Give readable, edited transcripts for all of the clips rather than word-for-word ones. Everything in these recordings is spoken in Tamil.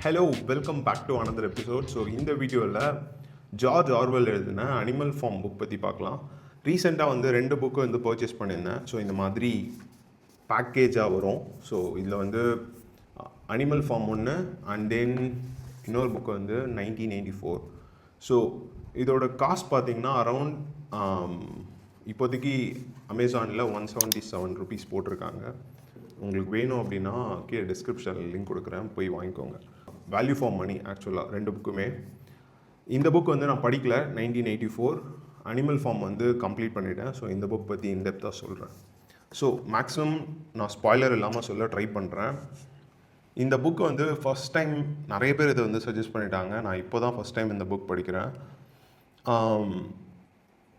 Hello, welcome back to another episode. So இந்த வீடியோவில் ஜார்ஜ் ஆர்வெல் எழுதின அனிமல் ஃபார்ம் புக் பற்றி பார்க்கலாம். ரீசெண்டாக வந்து 2 புக்கு வந்து பர்ச்சேஸ் பண்ணியிருந்தேன். ஸோ இந்த மாதிரி பேக்கேஜாக வரும். ஸோ இதில் வந்து அனிமல் ஃபார்ம் ஒன்று அண்ட் தென் இன்னொரு புக்கு வந்து 1984. ஸோ இதோட காஸ்ட் பார்த்திங்கன்னா அரவுண்ட் இப்போதைக்கு அமேசானில் 177 ருபீஸ் போட்டிருக்காங்க. உங்களுக்கு வேணும் அப்படின்னா கீழே டிஸ்கிரிப்ஷனில் லிங்க் கொடுக்குறேன், போய் வாங்கிக்கோங்க. வேல்யூ ஃபார் மணி ஆக்சுவலாக 2 புக்குமே. இந்த புக் வந்து நான் படிக்கல, 1984. அனிமல் ஃபார்ம் வந்து கம்ப்ளீட் பண்ணிட்டேன். ஸோ இந்த புக் பற்றி இன்டெப்த்தாக சொல்கிறேன். ஸோ மேக்ஸிமம் நான் ஸ்பாய்லர் இல்லாமல் சொல்ல ட்ரை பண்ணுறேன். இந்த புக் வந்து ஃபஸ்ட் டைம் நிறைய பேர் இதை வந்து சஜஸ்ட் பண்ணிட்டாங்க. நான் இப்போ தான் ஃபஸ்ட் டைம் இந்த புக் படிக்கிறேன்.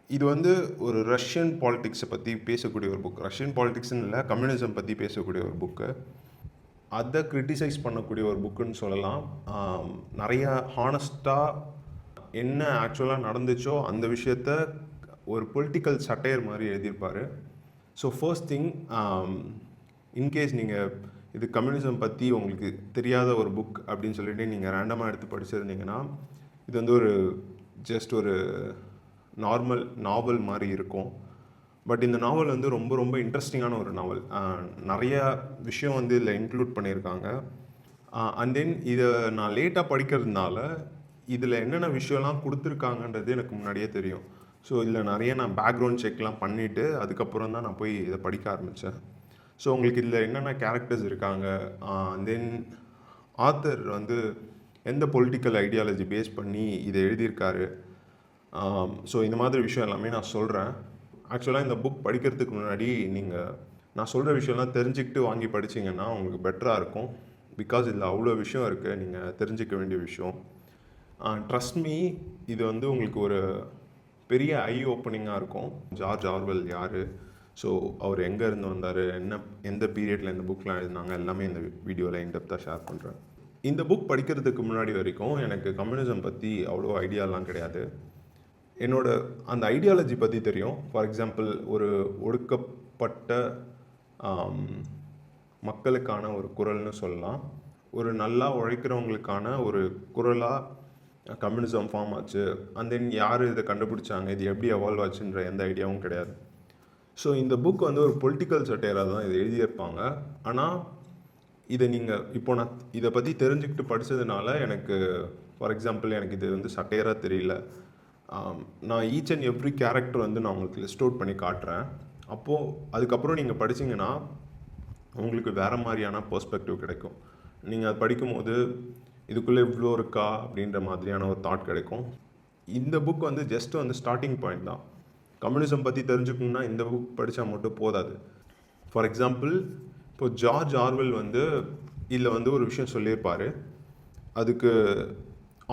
இது வந்து ஒரு ரஷ்யன் பாலிடிக்ஸை பற்றி பேசக்கூடிய ஒரு புக். ரஷ்யன் பாலிடிக்ஸ்னு இல்லை, கம்யூனிசம் பற்றி பேசக்கூடிய ஒரு புக்கு. அதை கிரிட்டிசைஸ் பண்ணக்கூடிய ஒரு புக்குன்னு சொல்லலாம். நிறைய ஹானஸ்ட்டாக என்ன ஆக்சுவலாக நடந்துச்சோ அந்த விஷயத்த ஒரு பொலிட்டிக்கல் சட்டையர் மாதிரி எழுதியிருப்பார். ஸோ ஃபர்ஸ்ட் திங், இன்கேஸ் நீங்கள் இது கம்யூனிசம் பற்றி உங்களுக்கு தெரியாத ஒரு புக் அப்படின்னு சொல்லிட்டு நீங்கள் ரேண்டமாக எடுத்து படிச்சிருந்தீங்கன்னா, இது வந்து ஒரு ஜஸ்ட் ஒரு நார்மல் நாவல் மாதிரி இருக்கும். பட் இந்த நாவல் வந்து ரொம்ப ரொம்ப இன்ட்ரெஸ்டிங்கான ஒரு நாவல். நிறைய விஷயம் வந்து இதில் இன்க்ளூட் பண்ணியிருக்காங்க. அண்ட் தென் இதை நான் லேட்டாக படிக்கிறதுனால இதில் என்னென்ன விஷயம்லாம் கொடுத்துருக்காங்கன்றது எனக்கு முன்னாடியே தெரியும். ஸோ இதில் நிறைய நான் பேக்ரவுண்ட் செக்லாம் பண்ணிவிட்டு அதுக்கப்புறம் தான் நான் போய் இதை படிக்க ஆரம்பித்தேன். ஸோ உங்களுக்கு இதில் என்னென்ன கேரக்டர்ஸ் இருக்காங்க, தென் ஆத்தர் வந்து எந்த பொலிட்டிக்கல் ஐடியாலஜி பேஸ் பண்ணி இதை எழுதியிருக்காரு, ஸோ இந்த மாதிரி விஷயம் எல்லாமே நான் சொல்கிறேன். ஆக்சுவலாக இந்த புக் படிக்கிறதுக்கு முன்னாடி நீங்கள் நான் சொல்கிற விஷயம்லாம் தெரிஞ்சுக்கிட்டு வாங்கி படிச்சிங்கன்னா உங்களுக்கு பெட்டராக இருக்கும். பிகாஸ் இதில் அவ்வளோ விஷயம் இருக்குது நீங்கள் தெரிஞ்சிக்க வேண்டிய விஷயம். ட்ரஸ்ட் மீ, இது வந்து உங்களுக்கு ஒரு பெரிய ஐ ஓப்பனிங்காக இருக்கும். ஜார்ஜ் ஆர்வெல் யார், ஸோ அவர் எங்கே இருந்து வந்தார், எந்த பீரியடில் இந்த புக்கெலாம் எழுதினாங்க, எல்லாமே இந்த வீடியோவில் இன்டெப்த்தாக ஷேர் பண்ணுறேன். இந்த புக் படிக்கிறதுக்கு முன்னாடி வரைக்கும் எனக்கு கம்யூனிசம் பற்றி அவ்வளோ ஐடியாலாம் கிடையாது. என்னோட அந்த ஐடியாலஜி பற்றி தெரியும். ஃபார் எக்ஸாம்பிள், ஒரு ஒடுக்கப்பட்ட மக்களுக்கான ஒரு குரல்னு சொல்லலாம். ஒரு நல்லா உழைக்கிறவங்களுக்கான ஒரு குரலாக கம்யூனிசம் ஃபார்ம் ஆச்சு. அண்ட் தென் யார் இதை கண்டுபிடிச்சாங்க, இது எப்படி எவால்வ் ஆச்சுன்ற எந்த ஐடியாவும் கிடையாது. ஸோ இந்த புக் வந்து ஒரு பொலிட்டிக்கல் சட்டையராக தான் இதை எழுதியிருப்பாங்க. ஆனால் இதை நீங்கள் இப்போ நான் இதை பற்றி தெரிஞ்சுக்கிட்டு படித்ததுனால எனக்கு, ஃபார் எக்ஸாம்பிள், எனக்கு இது வந்து சட்டையராக தெரியல. நான் ஈச் அண்ட் எவ்ரி கேரக்டர் வந்து நான் உங்களுக்கு லிஸ்ட் அவுட் பண்ணி காட்டுறேன். அப்போது அதுக்கப்புறம் நீங்கள் படிச்சிங்கன்னா உங்களுக்கு வேறு மாதிரியான பெர்ஸ்பெக்டிவ் கிடைக்கும். நீங்கள் அது படிக்கும்போது இதுக்குள்ளே இவ்வளோ இருக்கா அப்படின்ற மாதிரியான ஒரு தாட் கிடைக்கும். இந்த புக் வந்து ஜஸ்ட் வந்து ஸ்டார்டிங் பாயிண்ட் தான். கம்யூனிசம் பற்றி தெரிஞ்சுக்கணுன்னா இந்த புக் படித்தா மட்டும் போதாது. ஃபார் எக்ஸாம்பிள், இப்போது ஜார்ஜ் ஆர்வெல் வந்து இதில் வந்து ஒரு விஷயம் சொல்லியிருப்பார். அதுக்கு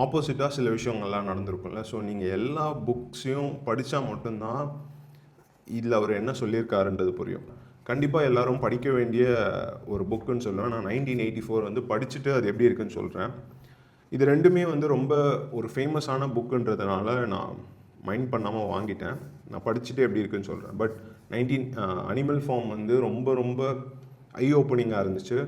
ஆப்போசிட்டாக சில விஷயங்கள்லாம் நடந்திருக்கும்ல. ஸோ நீங்கள் எல்லா புக்ஸையும் படித்தா மட்டும்தான் இதில் அவர் என்ன சொல்லியிருக்காருன்றது புரியும். கண்டிப்பாக எல்லோரும் படிக்க வேண்டிய ஒரு புக்குன்னு சொல்லுவேன். நான் 1984 வந்து படிச்சுட்டு அது எப்படி இருக்குன்னு சொல்கிறேன். இது ரெண்டுமே வந்து ரொம்ப ஒரு ஃபேமஸான புக்குன்றதுனால நான் மைண்ட் பண்ணாமல் வாங்கிட்டேன். நான் படிச்சுட்டு எப்படி இருக்குன்னு சொல்கிறேன். பட் அனிமல் ஃபார்ம் வந்து ரொம்ப ரொம்ப ஐ ஓப்பனிங்காக இருந்துச்சு.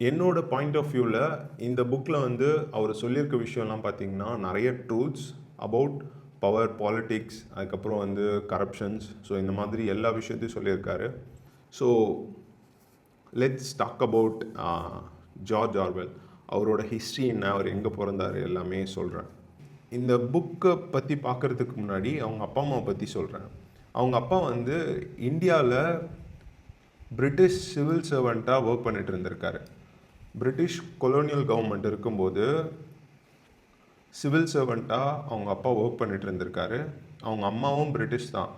என்னோட பாயிண்ட் ஆஃப் வியூவில் இந்த புக்கில் வந்து அவர் சொல்லியிருக்க விஷயம்லாம் பார்த்திங்கன்னா நிறைய ட்ரூத்ஸ் அபவுட் பவர், பாலிட்டிக்ஸ், அதுக்கப்புறம் வந்து கரப்ஷன்ஸ், ஸோ இந்த மாதிரி எல்லா விஷயத்தையும் சொல்லியிருக்காரு. So let's talk about George Orwell. அவரோட ஹிஸ்ட்ரி என்ன, அவர் எங்கே பிறந்தார், எல்லாமே சொல்கிறேன். இந்த புக்கை பற்றி பார்க்குறதுக்கு முன்னாடி அவங்க அப்பா அம்மாவை பற்றி சொல்கிறேன். அவங்க அப்பா வந்து இந்தியாவில் பிரிட்டிஷ் சிவில் சர்வெண்ட்டாக ஒர்க் பண்ணிட்டு இருந்திருக்காரு. பிரிட்டிஷ் கொலோனியல் கவர்மெண்ட் இருக்கும்போது சிவில் சர்வெண்ட்டாக அவங்க அப்பா ஒர்க் பண்ணிட்டு இருந்திருக்காரு. அவங்க அம்மாவும் பிரிட்டிஷ் தான்.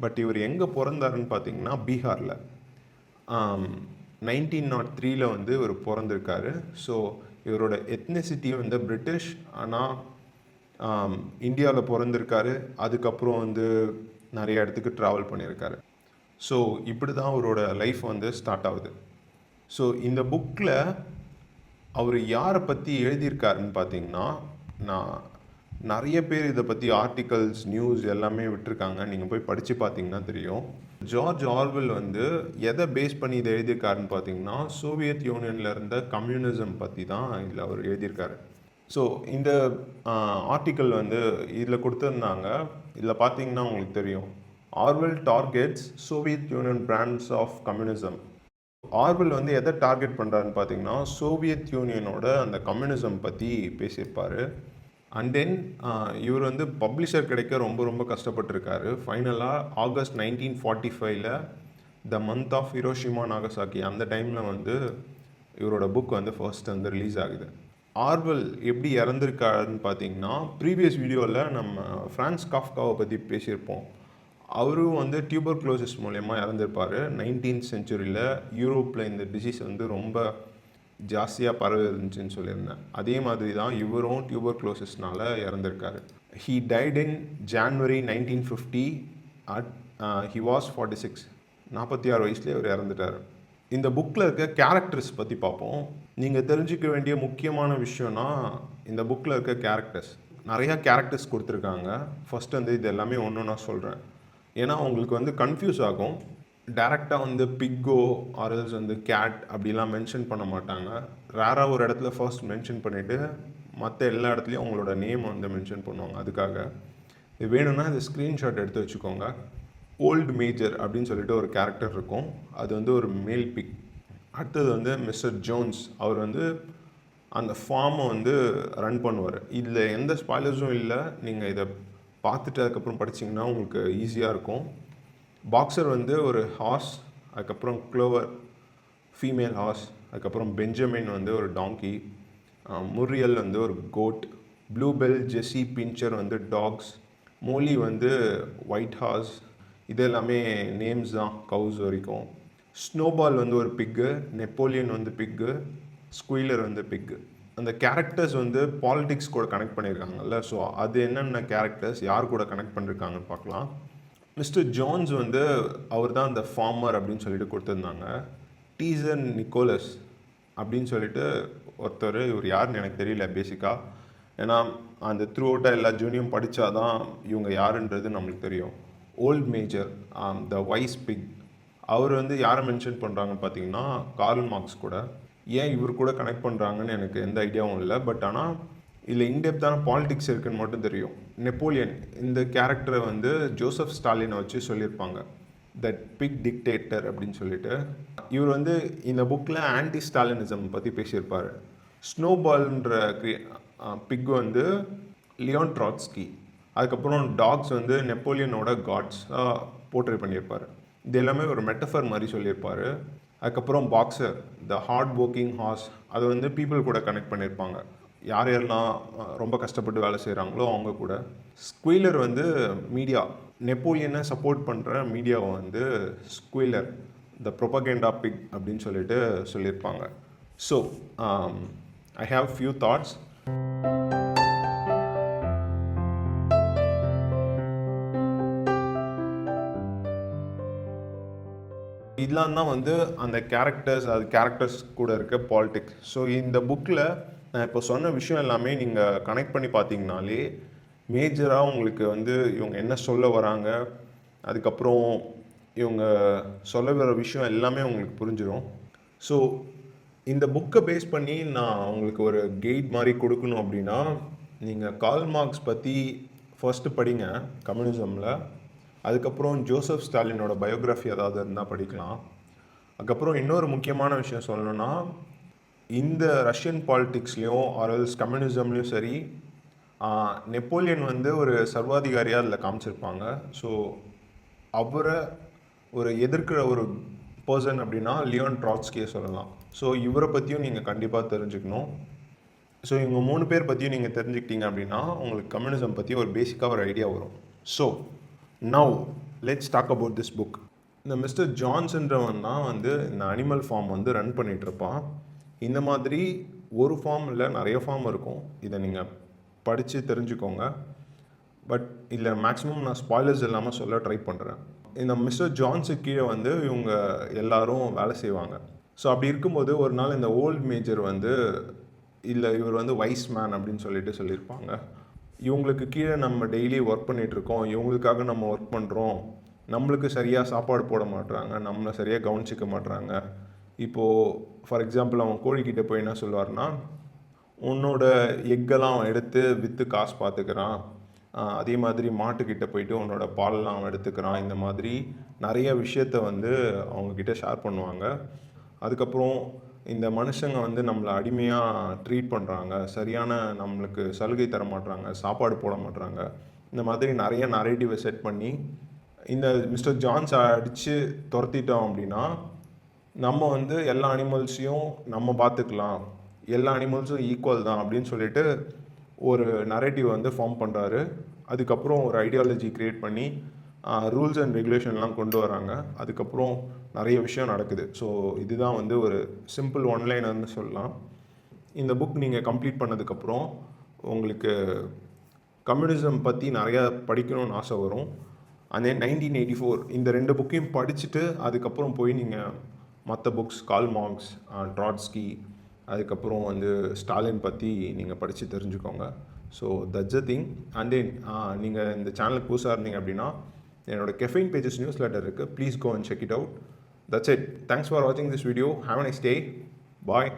பட் இவர் எங்கே பிறந்தாருன்னு பார்த்தீங்கன்னா பீகாரில் 1903 வந்து இவர் பிறந்திருக்காரு. ஸோ இவரோட எத்னிசிட்டி வந்து பிரிட்டிஷ், ஆனால் இந்தியாவில் பிறந்திருக்காரு. அதுக்கப்புறம் வந்து நிறைய இடத்துக்கு ட்ராவல் பண்ணியிருக்காரு. ஸோ இப்படி தான் அவரோட லைஃப் வந்து ஸ்டார்ட் ஆகுது. ஸோ இந்த புக்கில் அவர் யாரை பற்றி எழுதியிருக்காருன்னு பார்த்தீங்கன்னா, நான் நிறைய பேர் இதை பற்றி ஆர்டிகல்ஸ், நியூஸ் எல்லாமே விட்டுருக்காங்க. நீங்கள் போய் படித்து பார்த்தீங்கன்னா தெரியும். ஜார்ஜ் ஆர்வெல் வந்து எதை பேஸ் பண்ணி இதை எழுதியிருக்காருன்னு பார்த்தீங்கன்னா, சோவியத் யூனியனில் இருந்த கம்யூனிசம் பற்றி தான் இதில் அவர் எழுதியிருக்காரு. ஸோ இந்த ஆர்டிக்கல் வந்து இதில் கொடுத்துருந்தாங்க. இதில் பார்த்தீங்கன்னா உங்களுக்கு தெரியும், Orwell targets Soviet Union brands of communism. Orwell வந்து எதை டார்கெட் பண்ணுறாருன்னு பார்த்தீங்கன்னா, சோவியத் யூனியனோட அந்த கம்யூனிசம் பற்றி பேசியிருப்பார். அண்ட் தென் இவர் வந்து பப்ளிஷர் கிடைக்க ரொம்ப ரொம்ப கஷ்டப்பட்டிருக்காரு. ஃபைனலாக August 1945 the month of Hiroshima Nagasaki அந்த டைமில் வந்து இவரோட புக் வந்து ஃபர்ஸ்ட் வந்து ரிலீஸ் ஆகுது. ஆர்வெல் எப்படி இறந்துருக்காருன்னு பார்த்தீங்கன்னா, ப்ரீவியஸ் வீடியோவில் நம்ம ஃப்ரான்ஸ் காஃப்காவை பற்றி பேசியிருப்போம். அவரும் வந்து டியூபர்குலோசிஸ் மூலயமா இறந்துருப்பார். 19th செஞ்சுரியில் யூரோப்பில் இந்த டிசீஸ் வந்து ரொம்ப ஜாஸ்தியாக பரவி இருந்துச்சுன்னு சொல்லியிருந்தேன். அதே மாதிரி தான் இவரும் டியூபர்குலோசிஸ்னால் இறந்துருக்காரு. He died in January 1950 at he was 46. 46 வயசுலேயே அவர் இறந்துட்டார். இந்த புக்கில் இருக்க கேரக்டர்ஸ் பற்றி பார்ப்போம். நீங்கள் தெரிஞ்சிக்க வேண்டிய முக்கியமான விஷயம்னா இந்த புக்கில் இருக்க கேரக்டர்ஸ். நிறையா கேரக்டர்ஸ் கொடுத்துருக்காங்க. ஃபஸ்ட் வந்து இது எல்லாமே ஒன்று நான் சொல்கிறேன், ஏன்னா உங்களுக்கு வந்து கன்ஃபியூஸ் ஆகும். டேரெக்டாக வந்து பிக்கோ ஆர்எல்ஸ் வந்து கேட் அப்படிலாம் மென்ஷன் பண்ண மாட்டாங்க. ரேராக ஒரு இடத்துல ஃபர்ஸ்ட் மென்ஷன் பண்ணிவிட்டு மற்ற எல்லா இடத்துலையும் அவங்களோட நேம் வந்து மென்ஷன் பண்ணுவாங்க. அதுக்காக இது வேணும்னா இந்த ஸ்க்ரீன்ஷாட் எடுத்து வச்சுக்கோங்க. ஓல்டு மேஜர் அப்படின்னு சொல்லிட்டு ஒரு கேரக்டர் இருக்கும். அது வந்து ஒரு மேல் பிக். அடுத்தது வந்து மிஸ்டர் ஜோன்ஸ். அவர் வந்து அந்த ஃபார்மை வந்து ரன் பண்ணுவார். இதில் எந்த ஸ்பாய்லர்ஸும் இல்லை. நீங்கள் இதை பார்த்துட்டு அதுக்கப்புறம் படிச்சிங்கன்னா உங்களுக்கு ஈஸியாக இருக்கும். பாக்ஸர் வந்து ஒரு ஹார்ஸ், அதுக்கப்புறம் க்ளோவர் ஃபீமேல் ஹார்ஸ், அதுக்கப்புறம் பெஞ்சமின் வந்து ஒரு டாங்கி, முரியல் வந்து ஒரு கோட், ப்ளூபெல் ஜெஸ்ஸி பின்ச்சர் வந்து டாக்ஸ், மோலி வந்து ஒயிட் ஹார்ஸ். இது எல்லாமே நேம்ஸ் தான் கவுஸ் வரைக்கும். ஸ்னோபால் வந்து ஒரு பிக்கு, நெப்போலியன் வந்து பிக்கு, ஸ்குயிலர் வந்து பிக்கு. அந்த கேரக்டர்ஸ் வந்து பாலிடிக்ஸ் கூட கனெக்ட் பண்ணியிருக்காங்கல்ல, ஸோ அது என்னென்ன கேரக்டர்ஸ் யார் கூட கனெக்ட் பண்ணியிருக்காங்கன்னு பார்க்கலாம். மிஸ்டர் ஜோன்ஸ் வந்து அவர் தான் அந்த ஃபார்மர் அப்படின்னு சொல்லிட்டு கொடுத்துருந்தாங்க. டீசர் நிக்கோலஸ் அப்படின்னு சொல்லிட்டு ஒருத்தர், இவர் யாருன்னு எனக்கு தெரியல பேசிக்காக, ஏன்னா அந்த த்ரூ அவுட்டாக எல்லா ஜூனியும் படித்தா தான் இவங்க யாருன்றது நம்மளுக்கு தெரியும். Volt major the vice big, அவர் வந்து யாரை மென்ஷன் பண்ணுறாங்கன்னு பார்த்தீங்கன்னா கார்ல் மார்க்ஸ் கூட. ஏன் இவர் கூட கனெக்ட் பண்ணுறாங்கன்னு எனக்கு எந்த ஐடியாவும் இல்லை. பட் ஆனால் இதில் இன்டெப்தான பாலிடிக்ஸ் இருக்குன்னு மட்டும் தெரியும். நெப்போலியன் இந்த கேரக்டரை வந்து ஜோசப் ஸ்டாலினை வச்சு சொல்லியிருப்பாங்க, தட் பிக் டிக்டேட்டர் அப்படின்னு சொல்லிட்டு. இவர் வந்து இந்த புக்கில் ஆன்டி ஸ்டாலினிசம் பற்றி பேசியிருப்பார். ஸ்னோபால்ன்ற பிக் வந்து லியோன் ட்ராட்ஸ்கி. அதுக்கப்புறம் டாக்ஸ் வந்து நெப்போலியனோட காட்ஸாக போர்ட்ரே பண்ணியிருப்பார். இது எல்லாமே ஒரு மெட்டஃபர் மாதிரி சொல்லியிருப்பார். அதுக்கப்புறம் boxer the hard working horse, அது வந்து பீப்புள் கூட கனெக்ட் பண்ணியிருப்பாங்க. யார் யாரெல்லாம் ரொம்ப கஷ்டப்பட்டு வேலை செய்கிறாங்களோ அவங்க கூட. ஸ்குயிலர் வந்து மீடியா, நெப்போலியனை சப்போர்ட் பண்ணுற மீடியாவை வந்து ஸ்குயிலர் த ப்ரொபகேண்டா பிக் அப்படின்னு சொல்லிட்டு சொல்லியிருப்பாங்க. So I have few thoughts. இதெல்லாம் தான் வந்து அந்த கேரக்டர்ஸ், அது கேரக்டர்ஸ் கூட இருக்க பாலிடிக்ஸ். ஸோ இந்த புக்கில் நான் இப்போ சொன்ன விஷயம் எல்லாமே நீங்கள் கனெக்ட் பண்ணி பார்த்தீங்கனாலே மேஜராக உங்களுக்கு வந்து இவங்க என்ன சொல்ல வராங்க, அதுக்கப்புறம் இவங்க சொல்ல வர விஷயம் எல்லாமே உங்களுக்கு புரிஞ்சிடும். ஸோ இந்த புக்கை பேஸ் பண்ணி நான் உங்களுக்கு ஒரு கைட் மாதிரி கொடுக்கணும் அப்படின்னா, நீங்கள் கார்ல் மார்க்ஸ் பற்றி ஃபர்ஸ்ட்டு படிங்க கம்யூனிசமில். அதுக்கப்புறம் ஜோசப் ஸ்டாலினோட பயோகிராஃபி ஏதாவது இருந்தால் படிக்கலாம். அதுக்கப்புறம் இன்னொரு முக்கியமான விஷயம் சொல்லணுன்னா, இந்த ரஷ்யன் பாலிட்டிக்ஸ்லேயும் ஆர்எல்ஸ் கம்யூனிசம்லேயும் சரி, நெப்போலியன் வந்து ஒரு சர்வாதிகாரியாக அதில் காமிச்சிருப்பாங்க. ஸோ அவரை ஒரு எதிர்க்கிற ஒரு பர்சன் அப்படின்னா லியோன் ட்ராட்ஸ்கியை சொல்லலாம். ஸோ இவரை பற்றியும் நீங்கள் கண்டிப்பாக தெரிஞ்சுக்கணும். ஸோ இவங்க 3 பேர் பற்றியும் நீங்கள் தெரிஞ்சுக்கிட்டீங்க அப்படின்னா உங்களுக்கு கம்யூனிசம் பற்றி ஒரு பேசிக்காக ஒரு ஐடியா வரும். So now let's talk about this book. இந்த மிஸ்டர் ஜான்ஸ்ன்றவன் தான் வந்து இந்த அனிமல் ஃபார்ம் வந்து ரன் பண்ணிகிட்ருப்பான். இந்த மாதிரி ஒரு ஃபார்ம் இல்லை, நிறைய ஃபார்ம் இருக்கும். இதை நீங்கள் படித்து தெரிஞ்சுக்கோங்க. பட் இதில் மேக்ஸிமம் நான் ஸ்பாய்லர்ஸ் இல்லாமல் சொல்ல ட்ரை பண்ணுறேன். இந்த மிஸ்டர் ஜான்ஸுக்கு கீழே வந்து இவங்க எல்லாரும் வேலை செய்வாங்க. ஸோ அப்படி இருக்கும்போது ஒரு நாள் இந்த ஓல்ட் மேஜர் வந்து, இல்லை இவர் வந்து வைஸ் மேன் அப்படின்னு சொல்லியிருப்பாங்க. இவங்களுக்கு கீழே நம்ம டெய்லி ஒர்க் பண்ணிகிட்ருக்கோம், இவங்களுக்காக நம்ம ஒர்க் பண்ணுறோம், நம்மளுக்கு சரியாக சாப்பாடு போட மாட்றாங்க, நம்மளை சரியாக கவனிச்சிக்க மாட்றாங்க. இப்போது ஃபார் எக்ஸாம்பிள் அவன் கோழிக்கிட்ட போய் என்ன சொல்லுவார்னா, உன்னோட எக்கெல்லாம் அவன் எடுத்து விற்று காசு பார்த்துக்கிறான், அதே மாதிரி மாட்டுக்கிட்ட போயிட்டு உன்னோட பால்லாம் அவன் எடுத்துக்கிறான். இந்த மாதிரி நிறைய விஷயத்த வந்து அவங்கக்கிட்ட ஷேர் பண்ணுவாங்க. அதுக்கப்புறம் இந்த மனுஷங்க வந்து நம்மளை அடிமையாக ட்ரீட் பண்ணுறாங்க, சரியான நம்மளுக்கு சலுகை தர மாட்றாங்க, சாப்பாடு போட மாட்றாங்க. இந்த மாதிரி நிறைய நரேட்டிவை செட் பண்ணி இந்த மிஸ்டர் ஜான்ஸ் அடித்து துரத்திட்டோம் அப்படின்னா நம்ம வந்து எல்லா அனிமல்ஸையும் நம்ம பார்த்துக்கலாம், எல்லா அனிமல்ஸும் ஈக்குவல் தான் அப்படின்னு சொல்லிட்டு ஒரு நரேட்டிவ் வந்து ஃபார்ம் பண்ணுறாரு. அதுக்கப்புறம் ஒரு ஐடியாலஜி க்ரியேட் பண்ணி ரூல்ஸ் அண்ட் ரெகுலேஷன்லாம் கொண்டு வராங்க. அதுக்கப்புறம் நிறைய விஷயம் நடக்குது. ஸோ இதுதான் வந்து ஒரு சிம்பிள் ஒன்லைனர்னு சொல்லலாம். இந்த புக் நீங்கள் கம்ப்ளீட் பண்ணதுக்கப்புறம் உங்களுக்கு கம்யூனிசம் பற்றி நிறையா படிக்கணும்னு ஆசை வரும். அதே 1984 இந்த 2 புக்கையும் படிச்சுட்டு அதுக்கப்புறம் போய் நீங்கள் மற்ற புக்ஸ் கார்ல் மார்க்ஸ், ட்ராட்ஸ்கி, அதுக்கப்புறம் வந்து ஸ்டாலின் பற்றி நீங்கள் படித்து தெரிஞ்சுக்கோங்க. So that's a thing. And then நீங்கள் இந்த சேனலுக்கு புதுசாக இருந்தீங்க அப்படின்னா என்னோட கெஃபைன் பேஜஸ் நியூஸ் லெட்டர் இருக்குது, please go and check it out. That's it. Thanks for வாட்சிங் this video. Have a nice day. Bye.